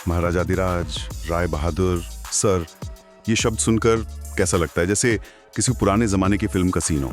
महाराजाधिराज, Rai Bahadur, sir, ये शब्द सुनकर कैसा लगता है? जैसे किसी पुराने जमाने की फिल्म का सीन हो।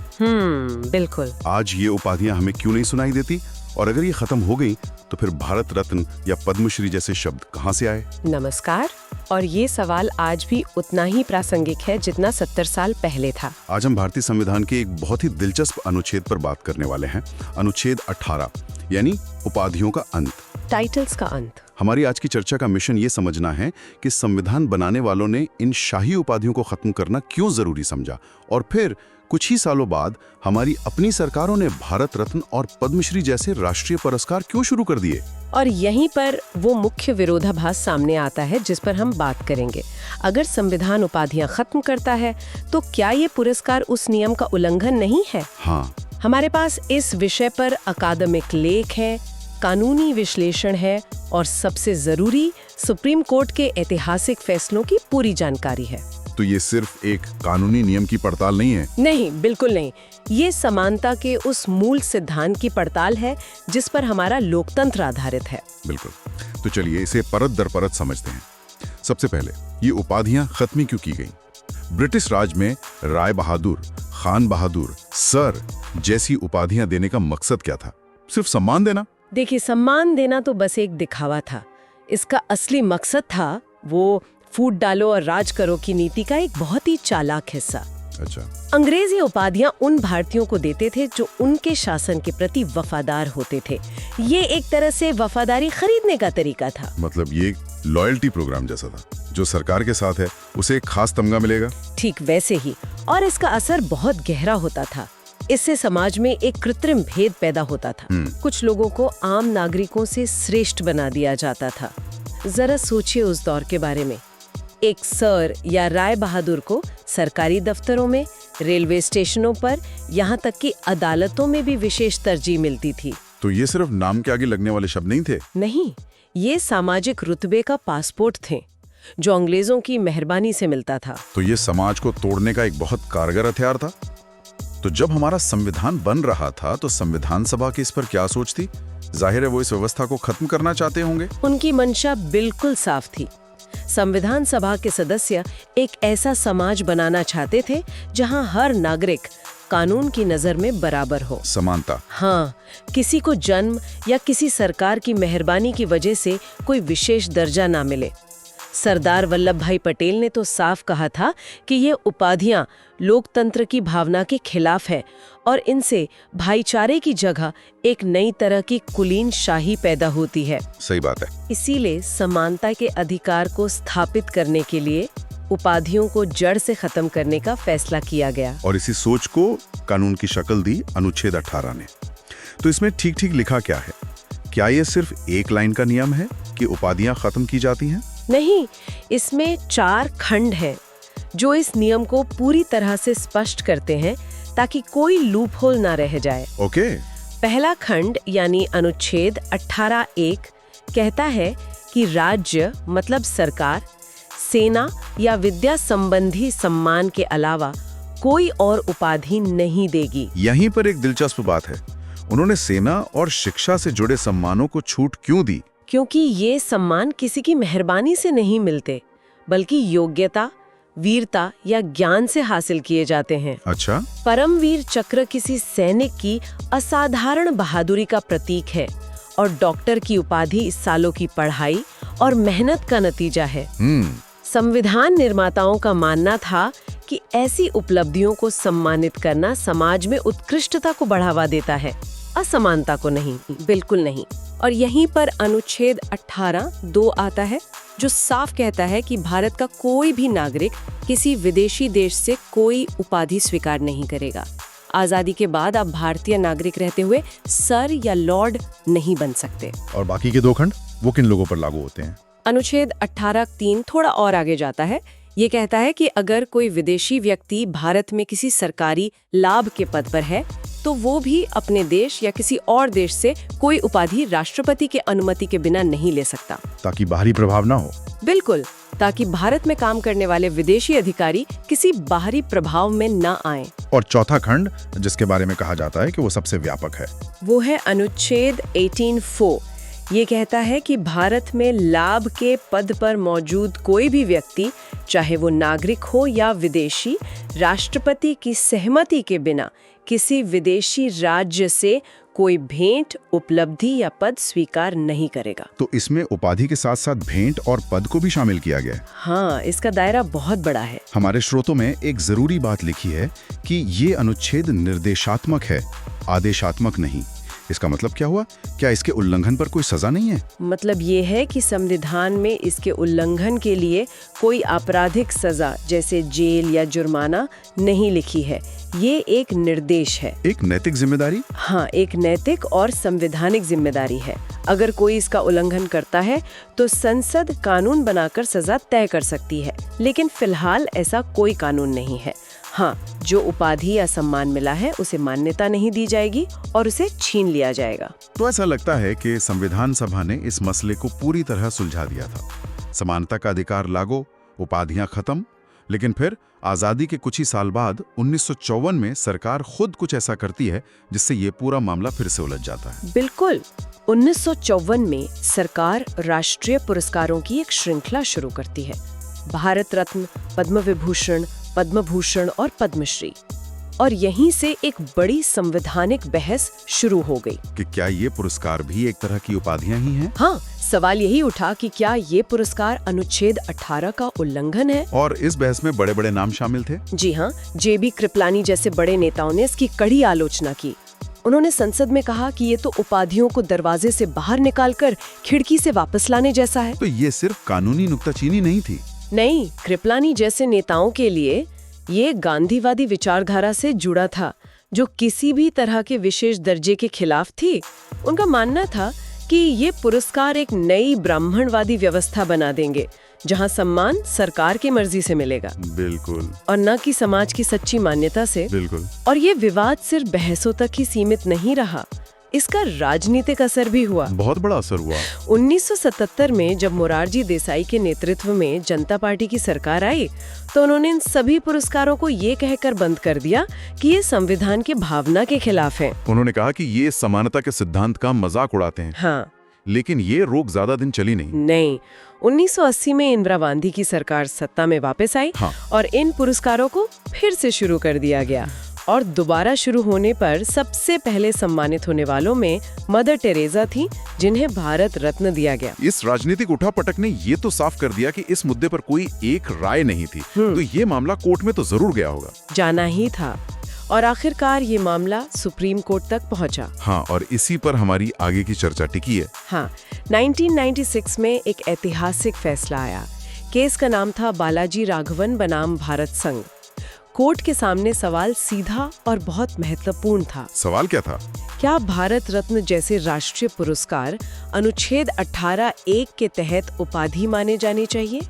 बिल्कुल। आज ये उपाधियां हमें क्यों नहीं सुनाई देती? और अगर ये खत्म हो गई तो फिर भारत रत्न या पद्मश्री जैसे शब्द कहां से आए? नमस्कार। और ये सवाल आज भी उतना ही प्रासंगिक है जितना 70 साल पहले था। आज हम भारतीय संविधान के एक बहुत ही दिलचस्प अनुच्छेद पर बात करने वाले हैं। अनुच्छेद 18 यानी उपाधियों का अंत, टाइटल्स का अंत। हमारी आज की चर्चा का मिशन ये समझना है कि संविधान बनाने वालों ने इन शाही उपाधियों को खत्म करना क्यों जरूरी समझा, और फिर कुछ ही सालों बाद हमारी अपनी सरकारों ने भारत रत्न और पद्मश्री जैसे राष्ट्रीय पुरस्कार क्यों शुरू कर दिए। और यहीं पर वो मुख्य विरोधाभास सामने आता है जिस पर हम बात करेंगे। अगर संविधान उपाधियां खत्म करता है तो क्या ये पुरस्कार उस नियम का उल्लंघन नहीं है? हाँ, हमारे पास इस विषय पर अकादमिक लेख है, कानूनी विश्लेषण है और सबसे जरूरी सुप्रीम कोर्ट के ऐतिहासिक फैसलों की पूरी जानकारी है। तो ये सिर्फ एक कानूनी नियम की पड़ताल नहीं है? नहीं, बिल्कुल नहीं। ये समानता के उस मूल सिद्धांत की पड़ताल है जिस पर हमारा लोकतंत्र आधारित है। बिल्कुल। तो चलिए इसे परत दर परत समझते हैं। सबसे पहले ये उपाधियां खत्म क्यों की गई? ब्रिटिश राज में राय बहादुर, खान बहादुर, सर जैसी उपाधियां देने का मकसद क्या था? सिर्फ सम्मान देना? देखिए, सम्मान देना तो बस एक दिखावा था। इसका असली मकसद था वो फूट डालो और राज करो की नीति का एक बहुत ही चालाक हिस्सा। अच्छा। अंग्रेज ये उपाधियां उन भारतीयों को देते थे जो उनके शासन के प्रति वफादार होते थे। ये एक तरह से वफादारी खरीदने का तरीका था। मतलब ये लॉयल्टी प्रोग्राम जैसा था। जो सरकार के साथ है उसे एक खास तमगा मिलेगा। ठीक वैसे ही। और इसका असर बहुत गहरा होता था। इससे समाज में एक कृत्रिम भेद पैदा होता था। कुछ लोगों को आम नागरिकों से श्रेष्ठ बना दिया जाता था। जरा सोचिए उस दौर के बारे में। एक सर या राय बहादुर को सरकारी दफ्तरों में, रेलवे स्टेशनों पर, यहाँ तक कि अदालतों में भी विशेष तरजीह मिलती थी। तो ये सिर्फ नाम के आगे लगने वाले शब्द नहीं थे? नहीं, ये सामाजिक रुतबे का पासपोर्ट थे जो अंग्रेजों की मेहरबानी से मिलता था। तो ये समाज को तोड़ने का एक बहुत कारगर हथियार था। तो जब हमारा संविधान बन रहा था तो संविधान सभा की इस पर क्या सोच थी? जाहिर है वो इस व्यवस्था को खत्म करना चाहते होंगे। उनकी मंशा बिल्कुल साफ थी। संविधान सभा के सदस्य एक ऐसा समाज बनाना चाहते थे जहां हर नागरिक कानून की नजर में बराबर हो। समानता। हाँ, किसी को जन्म या किसी सरकार की मेहरबानी की वजह से कोई विशेष दर्जा ना मिले। सरदार वल्लभ भाई पटेल ने तो साफ कहा था कि ये उपाधियां लोकतंत्र की भावना के खिलाफ है और इनसे भाईचारे की जगह एक नई तरह की कुलीन शाही पैदा होती है। सही बात है। इसीलिए समानता के अधिकार को स्थापित करने के लिए उपाधियों को जड़ से खत्म करने का फैसला किया गया। और इसी सोच को कानून की शक्ल दी अनुच्छेद 18 ने। तो इसमें ठीक ठीक लिखा क्या है? क्या ये सिर्फ एक लाइन का नियम है कि उपाधियां खत्म की जाती हैं? नहीं, इसमें 4 खंड हैं जो इस नियम को पूरी तरह से स्पष्ट करते हैं ताकि कोई लूपहोल ना रह जाए। ओके। पहला खंड यानी अनुच्छेद 18(1) कहता है कि राज्य मतलब सरकार सेना या विद्या संबंधी सम्मान के अलावा कोई और उपाधि नहीं देगी। यहीं पर एक दिलचस्प बात है। उन्होंने सेना और शिक्षा से जुड़े सम्मानों को छूट क्यों दी? क्योंकि ये सम्मान किसी की मेहरबानी से नहीं मिलते, बल्कि योग्यता, वीरता या ज्ञान से हासिल किए जाते हैं। अच्छा। परमवीर चक्र किसी सैनिक की असाधारण बहादुरी का प्रतीक है और डॉक्टर की उपाधि सालों की पढ़ाई और मेहनत का नतीजा है। संविधान निर्माताओं का मानना था कि ऐसी उपलब्धियों को सम्मानित करना समाज में उत्कृष्टता को बढ़ावा देता है, असमानता को नहीं, बिल्कुल नहीं। और यहीं पर अनुच्छेद 18(2) आता है जो साफ कहता है कि भारत का कोई भी नागरिक किसी विदेशी देश से कोई उपाधि स्वीकार नहीं करेगा। आजादी के बाद आप भारतीय नागरिक रहते हुए सर या लॉर्ड नहीं बन सकते। और बाकी के 2 खंड वो किन लोगों पर लागू होते हैं? अनुच्छेद 18(3) थोड़ा और आगे जाता है। ये कहता है कि अगर कोई विदेशी व्यक्ति भारत में किसी सरकारी लाभ के पद पर है तो वो भी अपने देश या किसी और देश से कोई उपाधि राष्ट्रपति के अनुमति के बिना नहीं ले सकता, ताकि बाहरी प्रभाव ना हो। बिल्कुल, ताकि भारत में काम करने वाले विदेशी अधिकारी किसी बाहरी प्रभाव में न आएं। और चौथा खंड जिसके बारे में कहा जाता है कि वो सबसे व्यापक है, वो है अनुच्छेद 18(4). ये कहता है कि भारत में लाभ के पद पर मौजूद कोई भी व्यक्ति, चाहे वो नागरिक हो या विदेशी, राष्ट्रपति की सहमति के बिना किसी विदेशी राज्य से कोई भेंट, उपलब्धि या पद स्वीकार नहीं करेगा। तो इसमें उपाधि के साथ साथ भेंट और पद को भी शामिल किया गया है। हाँ, इसका दायरा बहुत बड़ा है। हमारे स्रोतों में एक जरूरी बात लिखी है कि ये अनुच्छेद निर्देशात्मक है, आदेशात्मक नहीं। इसका मतलब क्या हुआ? क्या इसके उल्लंघन पर कोई सजा नहीं है? मतलब ये है कि संविधान में इसके उल्लंघन के लिए कोई आपराधिक सजा जैसे जेल या जुर्माना नहीं लिखी है। ये एक निर्देश है। एक नैतिक जिम्मेदारी? हाँ, एक नैतिक और संवैधानिक जिम्मेदारी है। अगर कोई इसका उल्लंघन करता है तो संसद कानून बनाकर सजा तय कर सकती है, लेकिन फिलहाल ऐसा कोई कानून नहीं है। हाँ, जो उपाधि या सम्मान मिला है उसे मान्यता नहीं दी जाएगी और उसे छीन लिया जाएगा। तो ऐसा लगता है कि संविधान सभा ने इस मसले को पूरी तरह सुलझा दिया था। समानता का अधिकार लागू, उपाधियां खत्म। लेकिन फिर आजादी के कुछ ही साल बाद 1954 में सरकार खुद कुछ ऐसा करती है जिससे ये पूरा मामला फिर से उलझ जाता है। बिल्कुल। 1954 में सरकार राष्ट्रीय पुरस्कारों की एक श्रृंखला शुरू करती है। भारत रत्न, पद्म विभूषण, पद्म भूषण और पद्मश्री। और यहीं से एक बड़ी संवैधानिक बहस शुरू हो गई कि क्या ये पुरस्कार भी एक तरह की उपाधियां ही हैं? हाँ, सवाल यही उठा कि क्या ये पुरस्कार अनुच्छेद 18 का उल्लंघन है। और इस बहस में बड़े बड़े नाम शामिल थे। जी हाँ, जेबी कृपलानी जैसे बड़े नेताओं ने इसकी कड़ी आलोचना की। उन्होंने संसद में कहा कि ये तो उपाधियों को दरवाजे से बाहर निकालकर खिड़की से वापस लाने जैसा है। तो ये सिर्फ कानूनी नुक्ताचीनी नहीं थी। नहीं, कृपलानी जैसे नेताओं के लिए ये गांधीवादी विचारधारा से जुड़ा था, जो किसी भी तरह के विशेष दर्जे के खिलाफ थी। उनका मानना था कि ये पुरस्कार एक नई ब्राह्मणवादी व्यवस्था बना देंगे, जहां सम्मान सरकार की मर्जी से मिलेगा। बिल्कुल। और न कि समाज की सच्ची मान्यता से। बिल्कुल। और ये विवाद सिर्फ बहसों तक ही सीमित नहीं रहा, इसका राजनीतिक असर भी हुआ। बहुत बड़ा असर हुआ। 1977 में जब मोरारजी देसाई के नेतृत्व में जनता पार्टी की सरकार आई, तो उन्होंने इन सभी पुरस्कारों को ये कहकर बंद कर दिया कि ये संविधान की भावना के खिलाफ हैं। उन्होंने कहा कि ये समानता के सिद्धांत का मजाक उड़ाते हैं। हाँ, लेकिन ये रोक ज्यादा दिन चली नहीं। 1980 में इंदिरा गांधी की सरकार सत्ता में वापस आई। हाँ। और इन पुरस्कारों को फिर से शुरू कर दिया गया। और दोबारा शुरू होने पर सबसे पहले सम्मानित होने वालों में मदर टेरेसा थी, जिन्हें भारत रत्न दिया गया। इस राजनीतिक उठापटक ने ये तो साफ कर दिया कि इस मुद्दे पर कोई एक राय नहीं थी। तो ये मामला कोर्ट में तो जरूर गया होगा। जाना ही था। और आखिरकार ये मामला सुप्रीम कोर्ट तक पहुंचा। हाँ, और इसी पर हमारी आगे की चर्चा टिकी है। हाँ, 1996 में एक ऐतिहासिक फैसला आया। केस का नाम था बालाजी राघवन बनाम भारत संघ। कोर्ट के सामने सवाल सीधा और बहुत महत्वपूर्ण था। सवाल क्या था? क्या भारत रत्न जैसे राष्ट्रीय पुरस्कार अनुच्छेद 18(1) के तहत उपाधि माने जाने चाहिए?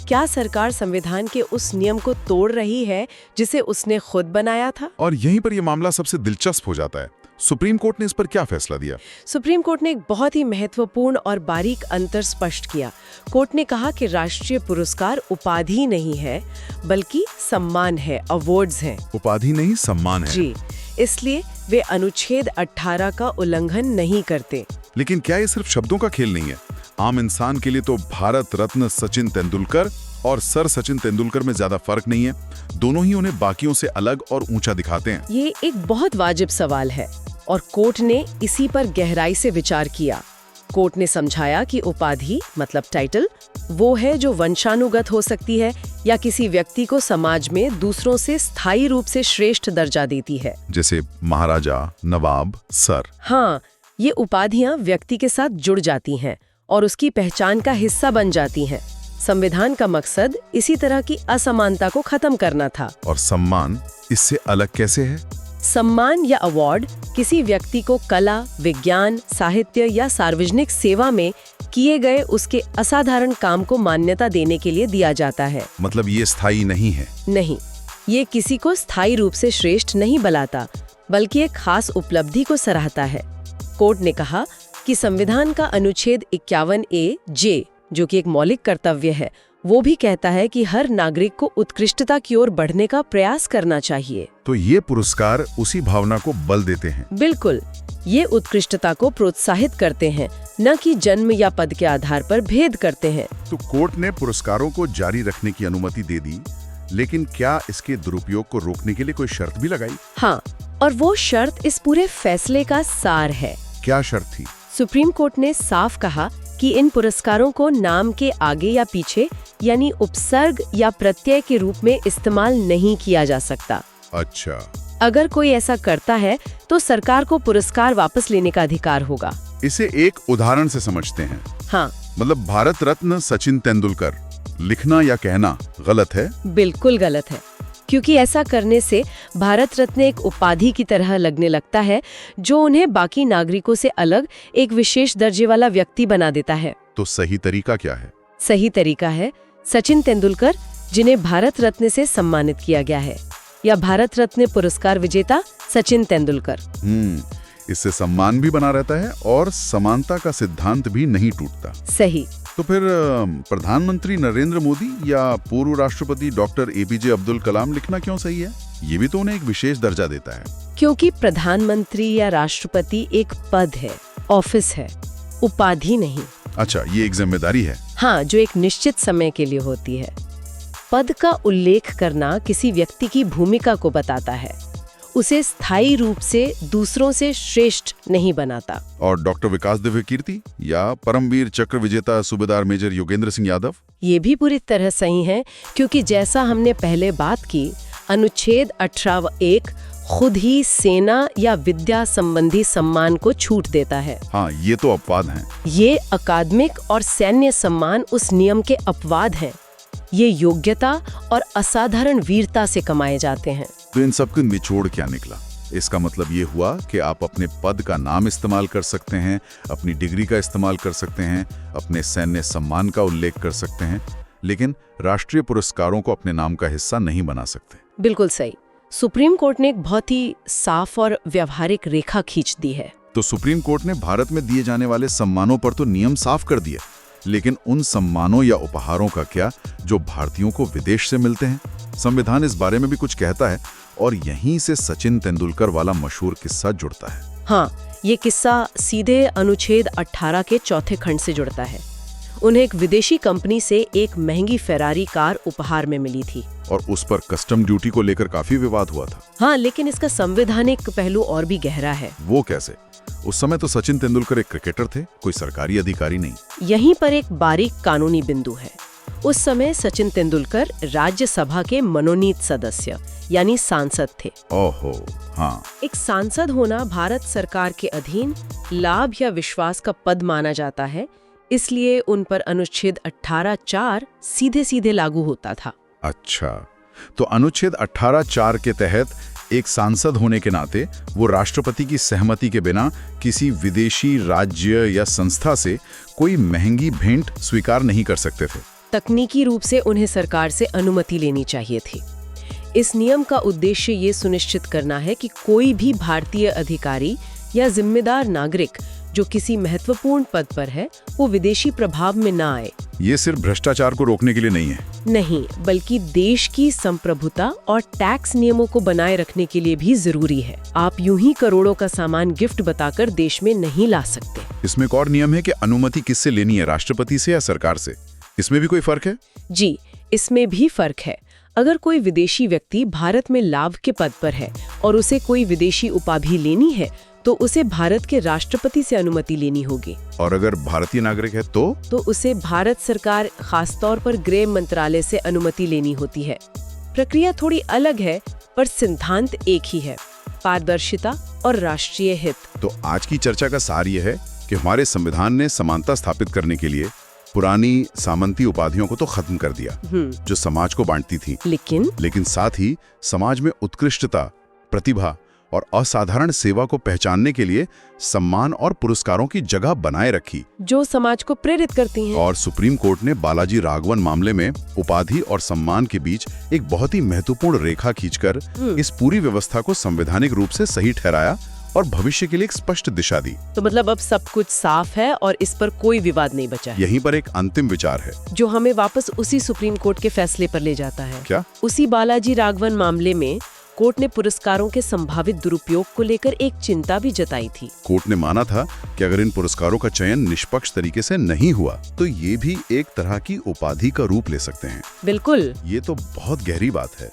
क्या सरकार संविधान के उस नियम को तोड़ रही है जिसे उसने खुद बनाया था? और यहीं पर यह मामला सबसे दिलचस्प हो जाता है। सुप्रीम कोर्ट ने इस पर क्या फैसला दिया? सुप्रीम कोर्ट ने एक बहुत ही महत्वपूर्ण और बारीक अंतर स्पष्ट किया। कोर्ट ने कहा कि राष्ट्रीय पुरस्कार उपाधि नहीं है, बल्कि सम्मान है, अवार्ड्स हैं। उपाधि नहीं, सम्मान है। जी, इसलिए वे अनुच्छेद 18 का उल्लंघन नहीं करते। लेकिन क्या ये सिर्फ शब्दों का खेल नहीं है? आम इंसान के लिए तो भारत रत्न सचिन तेंदुलकर और सर सचिन तेंदुलकर में ज्यादा फर्क नहीं है। दोनों ही उन्हें बाकियों से अलग और ऊंचा दिखाते हैं। ये एक बहुत वाजिब सवाल है और कोर्ट ने इसी पर गहराई से विचार किया। कोर्ट ने समझाया कि उपाधि मतलब टाइटल वो है जो वंशानुगत हो सकती है या किसी व्यक्ति को समाज में दूसरों से स्थायी रूप से श्रेष्ठ दर्जा देती है, जैसे महाराजा, नवाब, सर। हाँ, ये उपाधियां व्यक्ति के साथ जुड़ जाती हैं और उसकी पहचान का हिस्सा बन जाती हैं। संविधान का मकसद इसी तरह की असमानता को खत्म करना था। और सम्मान इससे अलग कैसे है? सम्मान या अवार्ड किसी व्यक्ति को कला, विज्ञान, साहित्य या सार्वजनिक सेवा में किए गए उसके असाधारण काम को मान्यता देने के लिए दिया जाता है। मतलब ये स्थायी नहीं है? नहीं, ये किसी को स्थायी रूप से श्रेष्ठ नहीं बनाता, बल्कि एक खास उपलब्धि को सराहता है। कोर्ट ने कहा कि संविधान का अनुच्छेद 51(a)(j) जो कि एक मौलिक कर्तव्य है, वो भी कहता है कि हर नागरिक को उत्कृष्टता की ओर बढ़ने का प्रयास करना चाहिए। तो ये पुरस्कार उसी भावना को बल देते हैं। बिल्कुल, ये उत्कृष्टता को प्रोत्साहित करते हैं, न कि जन्म या पद के आधार पर भेद करते हैं। तो कोर्ट ने पुरस्कारों को जारी रखने की अनुमति दे दी, लेकिन क्या इसके दुरुपयोग को रोकने के लिए कोई शर्त भी लगाई? हाँ, और वो शर्त इस पूरे फैसले का सार है। क्या शर्त थी? सुप्रीम कोर्ट ने साफ कहा कि इन पुरस्कारों को नाम के आगे या पीछे यानी उपसर्ग या प्रत्यय के रूप में इस्तेमाल नहीं किया जा सकता। अच्छा, अगर कोई ऐसा करता है तो सरकार को पुरस्कार वापस लेने का अधिकार होगा। इसे एक उदाहरण से समझते हैं। हाँ, मतलब भारत रत्न सचिन तेंदुलकर लिखना या कहना गलत है? बिल्कुल गलत है, क्योंकि ऐसा करने से भारत रत्न एक उपाधि की तरह लगने लगता है जो उन्हें बाकी नागरिकों से अलग एक विशेष दर्जे वाला व्यक्ति बना देता है। तो सही तरीका क्या है? सही तरीका है सचिन तेंदुलकर, जिन्हें भारत रत्न से सम्मानित किया गया है, या भारत रत्न पुरस्कार विजेता सचिन तेंदुलकर। इससे सम्मान भी बना रहता है और समानता का सिद्धांत भी नहीं टूटता। सही। तो फिर प्रधानमंत्री नरेंद्र मोदी या पूर्व राष्ट्रपति डॉक्टर एपीजे अब्दुल कलाम लिखना क्यों सही है? ये भी तो उन्हें एक विशेष दर्जा देता है। क्योंकि प्रधानमंत्री या राष्ट्रपति एक पद है, ऑफिस है, उपाधि नहीं। अच्छा, ये एक जिम्मेदारी है। हाँ, जो एक निश्चित समय के लिए होती है। पद का उल्लेख करना किसी व्यक्ति की भूमिका को बताता है, उसे स्थायी रूप से दूसरों से श्रेष्ठ नहीं बनाता। और डॉक्टर विकास दिव्य कीर्ति या परमवीर चक्र विजेता सूबेदार मेजर योगेंद्र सिंह यादव, ये भी पूरी तरह सही है, क्योंकि जैसा हमने पहले बात की, अनुच्छेद 18(1) खुद ही सेना या विद्या संबंधी सम्मान को छूट देता है। हाँ, ये तो अपवाद हैं। ये अकादमिक और सैन्य सम्मान उस नियम के अपवाद हैं। ये योग्यता और असाधारण वीरता से कमाए जाते हैं। तो इन सब का निचोड़ क्या निकला? इसका मतलब ये हुआ कि आप अपने पद का नाम इस्तेमाल कर सकते हैं, अपनी डिग्री का इस्तेमाल कर सकते हैं, अपने सैन्य सम्मान का उल्लेख कर सकते हैं, लेकिन राष्ट्रीय पुरस्कारों को अपने नाम का हिस्सा नहीं बना सकते। बिल्कुल सही। सुप्रीम कोर्ट ने एक बहुत ही साफ और व्यवहारिक रेखा खींच दी है। तो सुप्रीम कोर्ट ने भारत में दिए जाने वाले सम्मानों पर तो नियम साफ कर दिए, लेकिन उन सम्मानों या उपहारों का क्या जो भारतीयों को विदेश से मिलते हैं? संविधान इस बारे में भी कुछ कहता है और यहीं से सचिन तेंदुलकर वाला मशहूर किस्सा जुड़ता है। हाँ, ये किस्सा सीधे अनुच्छेद 18 के चौथे खंड से जुड़ता है। उन्हें एक विदेशी कंपनी से एक महंगी फेरारी कार उपहार में मिली थी और उस पर कस्टम ड्यूटी को लेकर काफी विवाद हुआ था। हाँ, लेकिन इसका संवैधानिक पहलू और भी गहरा है। वो कैसे? उस समय तो सचिन तेंदुलकर एक क्रिकेटर थे, कोई सरकारी अधिकारी नहीं। यहीं पर एक बारीक कानूनी बिंदु है। उस समय सचिन तेंदुलकर राज्यसभा के मनोनीत सदस्य यानी सांसद थे। ओहो, हाँ। एक सांसद होना भारत सरकार के अधीन लाभ या विश्वास का पद माना जाता है, इसलिए उन पर अनुच्छेद 18(4) सीधे सीधे लागू होता था। अच्छा, तो अनुच्छेद 18(4) के तहत एक सांसद होने के नाते वो राष्ट्रपति की सहमति के बिना किसी विदेशी राज्य या संस्था से कोई महंगी भेंट स्वीकार नहीं कर सकते थे। तकनीकी रूप से उन्हें सरकार से अनुमति लेनी चाहिए थी। इस नियम का उद्देश्य ये सुनिश्चित करना है कि कोई भी भारतीय अधिकारी या जिम्मेदार नागरिक जो किसी महत्वपूर्ण पद पर है, वो विदेशी प्रभाव में ना आए। ये सिर्फ भ्रष्टाचार को रोकने के लिए नहीं है। नहीं, बल्कि देश की संप्रभुता और टैक्स नियमों को बनाए रखने के लिए भी जरूरी है। आप यूं ही करोड़ों का सामान गिफ्ट बताकर देश में नहीं ला सकते। इसमें एक और नियम है कि अनुमति किससे लेनी है, राष्ट्रपति से या सरकार से? इसमें भी कोई फर्क है? जी, इसमें भी फर्क है। अगर कोई विदेशी व्यक्ति भारत में लाभ के पद पर है और उसे कोई विदेशी उपाधि लेनी है, तो उसे भारत के राष्ट्रपति से अनुमति लेनी होगी। और अगर भारतीय नागरिक है तो उसे भारत सरकार, खासतौर पर गृह मंत्रालय से अनुमति लेनी होती है। प्रक्रिया थोड़ी अलग है, पर सिद्धांत एक ही है, पारदर्शिता और राष्ट्रीय हित। तो आज की चर्चा का सार ये है कि हमारे संविधान ने समानता स्थापित करने के लिए पुरानी सामंती उपाधियों को तो खत्म कर दिया जो समाज को बांटती थी, लेकिन साथ ही समाज में उत्कृष्टता, प्रतिभा और असाधारण सेवा को पहचानने के लिए सम्मान और पुरस्कारों की जगह बनाए रखी, जो समाज को प्रेरित करती हैं। और सुप्रीम कोर्ट ने बालाजी राघवन मामले में उपाधि और सम्मान के बीच एक बहुत ही महत्वपूर्ण रेखा खींचकर इस पूरी व्यवस्था को संवैधानिक रूप से सही ठहराया और भविष्य के लिए एक स्पष्ट दिशा दी। तो मतलब अब सब कुछ साफ है और इस पर कोई विवाद नहीं बचा है, यहीं पर एक अंतिम विचार है। जो हमें वापस उसी सुप्रीम कोर्ट के फैसले पर ले जाता है। क्या? उसी बालाजी राघवन मामले में कोर्ट ने पुरस्कारों के संभावित दुरुपयोग को लेकर एक चिंता भी जताई थी। कोर्ट ने माना था कि अगर इन पुरस्कारों का चयन निष्पक्ष तरीके से नहीं हुआ तो ये भी एक तरह की उपाधि का रूप ले सकते हैं। बिल्कुल। ये तो बहुत गहरी बात है।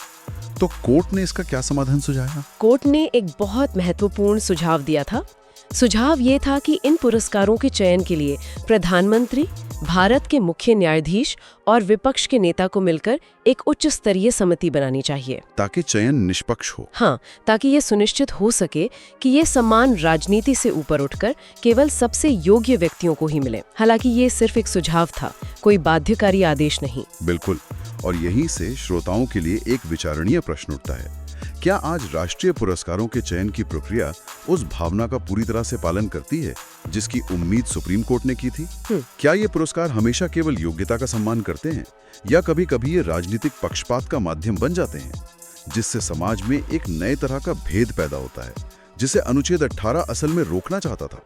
तो कोर्ट ने इसका क्या समाधान सुझाया? कोर्ट ने एक बहुत महत्वपूर्ण सुझाव दिया था। सुझाव ये था कि इन पुरस्कारों के चयन के लिए प्रधानमंत्री, भारत के मुख्य न्यायाधीश और विपक्ष के नेता को मिलकर एक उच्च स्तरीय समिति बनानी चाहिए, ताकि चयन निष्पक्ष हो। हाँ, ताकि ये सुनिश्चित हो सके कि ये सम्मान राजनीति से ऊपर उठकर केवल सबसे योग्य व्यक्तियों को ही मिले। हालांकि ये सिर्फ एक सुझाव था, कोई बाध्यकारी आदेश नहीं। बिल्कुल। और यहीं से श्रोताओं के लिए एक विचारणीय प्रश्न उठता है, क्या आज राष्ट्रीय पुरस्कारों के चयन की प्रक्रिया उस भावना का पूरी तरह से पालन करती है जिसकी उम्मीद सुप्रीम कोर्ट ने की थी? क्या ये पुरस्कार हमेशा केवल योग्यता का सम्मान करते हैं या कभी-कभी ये राजनीतिक पक्षपात का माध्यम बन जाते हैं, जिससे समाज में एक नए तरह का भेद पैदा होता है, जिसे अनुच्छेद 18 असल में रोकना चाहता था?